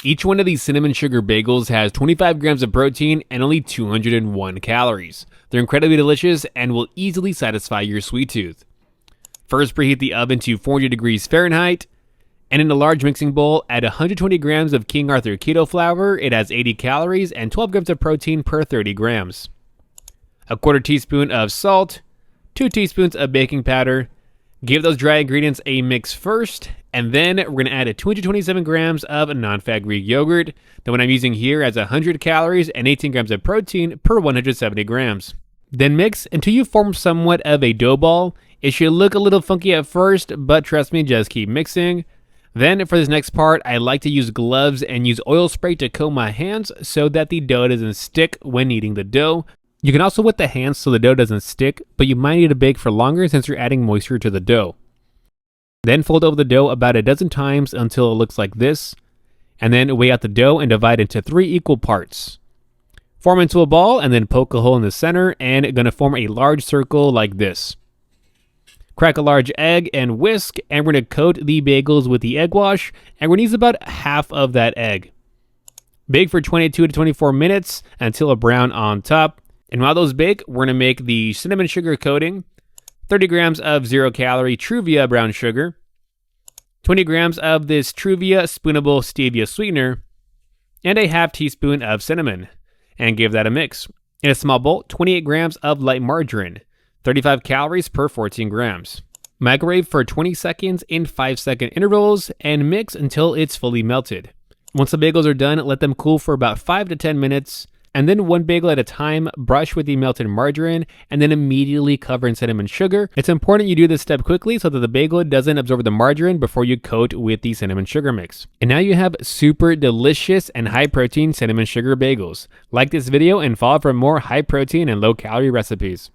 Each one of these cinnamon sugar bagels has 25 grams of protein and only 201 calories. They're incredibly delicious and will easily satisfy your sweet tooth. First, preheat the oven to 400 degrees Fahrenheit, and in a large mixing bowl, add 120 grams of King Arthur keto flour. It has 80 calories and 12 grams of protein per 30 grams. A quarter teaspoon of salt, 2 teaspoons of baking powder. Give those dry ingredients a mix first, and then we're going to add 227 grams of non-fat Greek yogurt. The one I'm using here has 100 calories and 18 grams of protein per 170 grams. Then mix until you form somewhat of a dough ball. It should look a little funky at first, but trust me, just keep mixing. Then for this next part, I like to use gloves and use oil spray to coat my hands so that the dough doesn't stick when kneading the dough. You can also wet the hands so the dough doesn't stick, but you might need to bake for longer since you're adding moisture to the dough. Then fold over the dough about a dozen times until it looks like this, and then weigh out the dough and divide into 3 equal parts. Form into a ball and then poke a hole in the center and gonna form a large circle like this. Crack a large egg and whisk, and we're gonna coat the bagels with the egg wash, and we're gonna use about half of that egg. Bake for 22 to 24 minutes until a brown on top. And while those bake, we're gonna make the cinnamon sugar coating, 30 grams of 0-calorie Truvia brown sugar, 20 grams of this Truvia spoonable stevia sweetener, and a half teaspoon of cinnamon, and give that a mix. In a small bowl, 28 grams of light margarine, 35 calories per 14 grams. Microwave for 20 seconds in 5-second intervals, and mix until it's fully melted. Once the bagels are done, let them cool for about 5 to 10 minutes, and then one bagel at a time, brush with the melted margarine, and then immediately cover in cinnamon sugar. It's important you do this step quickly so that the bagel doesn't absorb the margarine before you coat with the cinnamon sugar mix. And now you have super delicious and high protein cinnamon sugar bagels. Like this video and follow for more high protein and low calorie recipes.